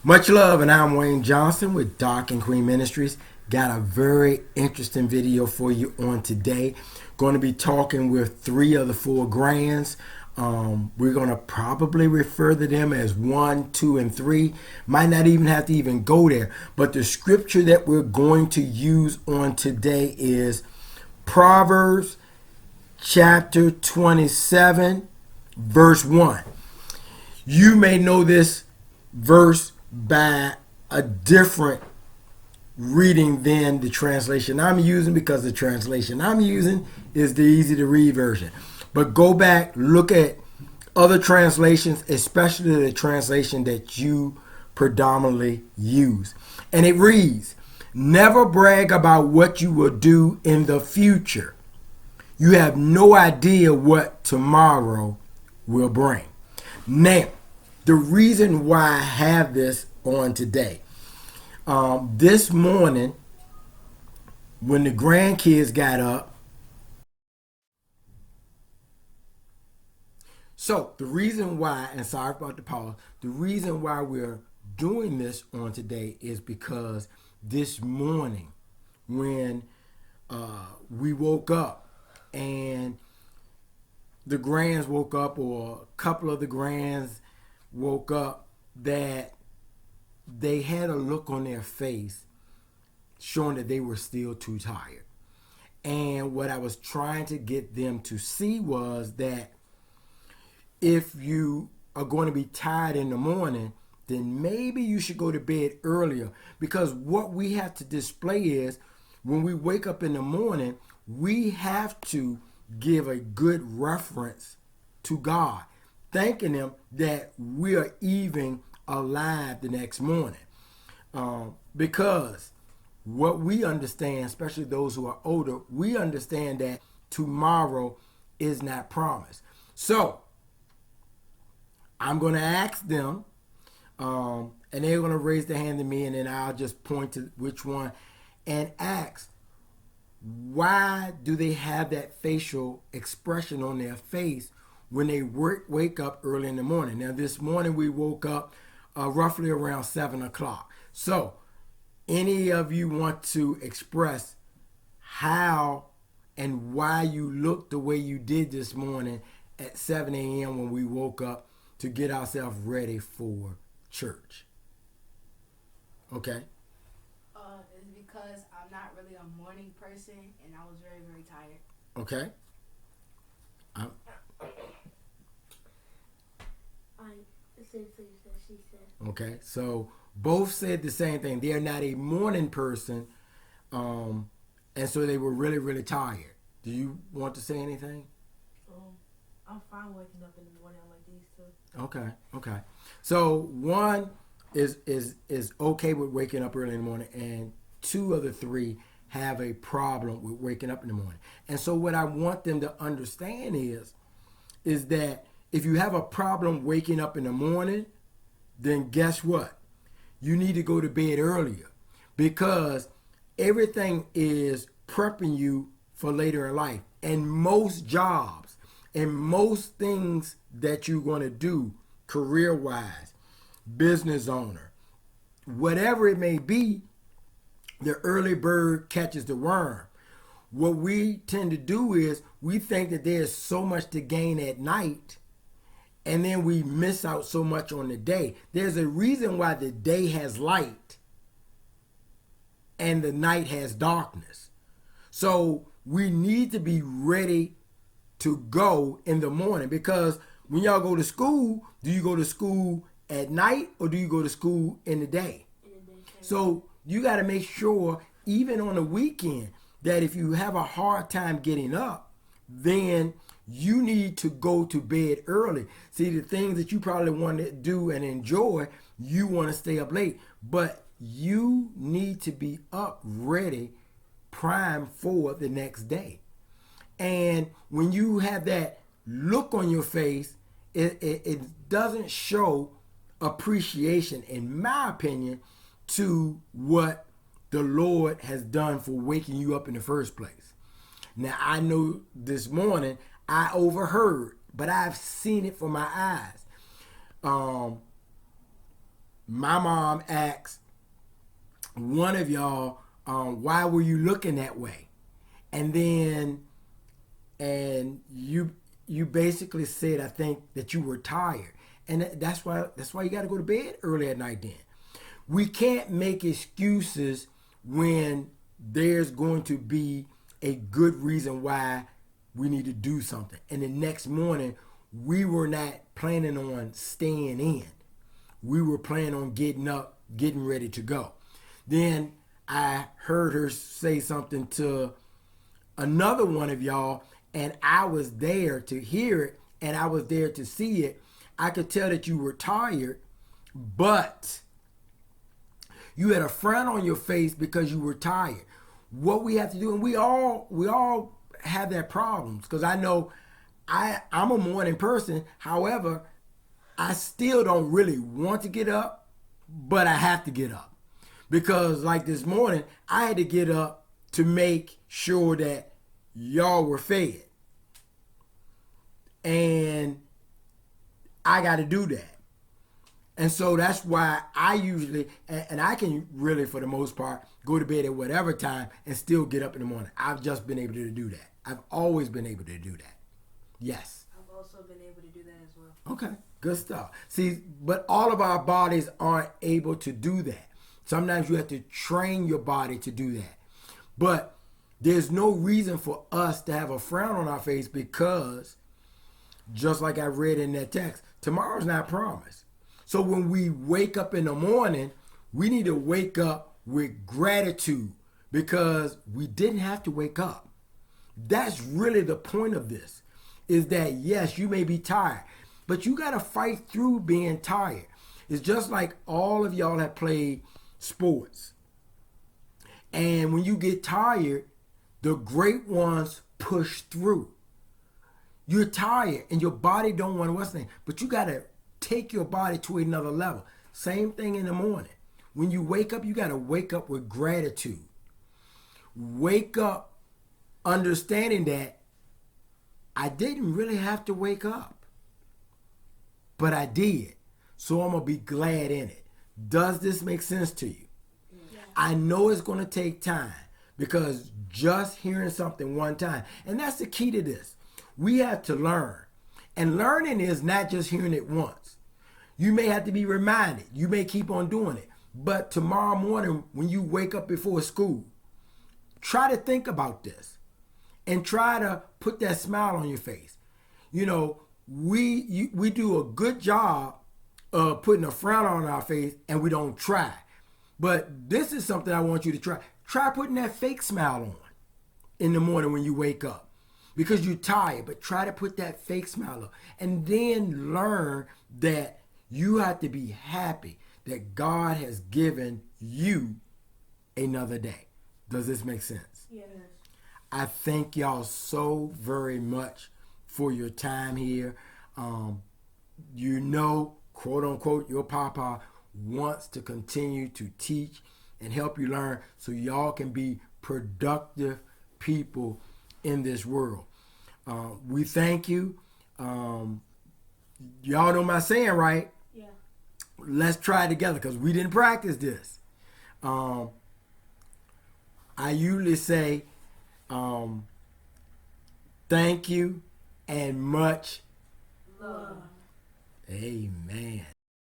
Much love, and I'm Wayne Johnson with Doc and Queen Ministries. Got a very interesting video for you on today. Going to be talking with three of the four Grans. We're going to probably refer to them as 1, 2, and 3. Might not even have to even go there. But the scripture that we're going to use on today is Proverbs chapter 27, verse 1. You may know this verse by a different reading than the translation I'm using, because the translation I'm using is the easy to read version. But go back, look at other translations, especially the translation that you predominantly use. And it reads, "Never brag about what you will do in the future. You have no idea what tomorrow will bring." Now, the reason why I have this on today, this morning when the grandkids got up, so the reason why, and sorry about the pause, the reason why we're doing this on today is because this morning when we woke up and the Grans woke up, or a couple of the Grans woke up, that they had a look on their face showing that they were still too tired. And what I was trying to get them to see was that if you are going to be tired in the morning, then maybe you should go to bed earlier. Because what we have to display is when we wake up in the morning, we have to give a good reference to God, thanking Him that we are even alive the next morning. Because what we understand, especially those who are older, we understand that tomorrow is not promised. So I'm going to ask them, and they're going to raise their hand to me, and then I'll just point to which one and ask, why do they have that facial expression on their face when they wake up early in the morning? Now, this morning we woke up roughly around 7 o'clock. So, any of you want to express how and why you look the way you did this morning at 7 a.m. when we woke up to get ourselves ready for church? Okay. Is because I'm not really a morning person, and I was very, very tired. Okay. I essentially said she said. Okay. So both said the same thing. They are not a morning person, and so they were really, really tired. Do you want to say anything? I'm fine waking up in the morning like these two. Okay. Okay. So one is okay with waking up early in the morning, and 2 of the 3 have a problem with waking up in the morning. And so what I want them to understand is that if you have a problem waking up in the morning, then guess what? You need to go to bed earlier, because everything is prepping you for later in life. And most jobs and most things that you're going to do career-wise, business owner, whatever it may be, the early bird catches the worm. What we tend to do is we think that there's so much to gain at night, and then we miss out so much on the day. There's a reason why the day has light and the night has darkness. So we need to be ready to go in the morning, because when y'all go to school, do you go to school at night or do you go to school in the day? So you got to make sure, even on the weekend, that if you have a hard time getting up, then you need to go to bed early. See, the things that you probably want to do and enjoy, you want to stay up late. But you need to be up ready, primed for the next day. And when you have that look on your face, it doesn't show appreciation, in my opinion, to what the Lord has done for waking you up in the first place. Now, I know this morning I overheard, but I've seen it for my eyes. my mom asked one of y'all, why were you looking that way? And then, and you basically said, I think, that you were tired. And that's why you got to go to bed early at night then. We can't make excuses when there's going to be a good reason why we need to do something. And the next morning, we were not planning on staying in. We were planning on getting up, getting ready to go. Then I heard her say something to another one of y'all, and I was there to hear it, and I was there to see it. I could tell that you were tired, but you had a frown on your face because you were tired. What we have to do, and we all have that problems, because I know I'm a morning person. However, I still don't really want to get up, but I have to get up. Because like this morning, I had to get up to make sure that y'all were fed. And I got to do that. And so that's why I usually, and I can really, for the most part, go to bed at whatever time and still get up in the morning. I've just been able to do that. I've always been able to do that. Yes. I've also been able to do that as well. Okay, good stuff. See, but all of our bodies aren't able to do that. Sometimes you have to train your body to do that. But there's no reason for us to have a frown on our face, because, just like I read in that text, tomorrow's not promised. So when we wake up in the morning, we need to wake up with gratitude, because we didn't have to wake up. That's really the point of this, is that yes, you may be tired, but you got to fight through being tired. It's just like all of y'all have played sports. And when you get tired, the great ones push through. You're tired and your body don't want to what's name, but you got to take your body to another level. Same thing in the morning. When you wake up, you got to wake up with gratitude. Wake up understanding that I didn't really have to wake up, but I did. So I'm going to be glad in it. Does this make sense to you? Yeah. I know it's going to take time, because just hearing something one time, and that's the key to this. We have to learn. And learning is not just hearing it once. You may have to be reminded. You may keep on doing it. But tomorrow morning, when you wake up before school, try to think about this and try to put that smile on your face. You know, we do a good job of putting a frown on our face, and we don't try. But this is something I want you to try. Try putting that fake smile on in the morning when you wake up, because you're tired, but try to put that fake smile on. And then learn that you have to be happy that God has given you another day. Does this make sense? Yes. I thank y'all so very much for your time here. You know, quote unquote, your papa wants to continue to teach and help you learn, so y'all can be productive people in this world. We thank you. Y'all know my saying, right? Yeah. Let's try it together, because we didn't practice this. I usually say, thank you and much Love. amen.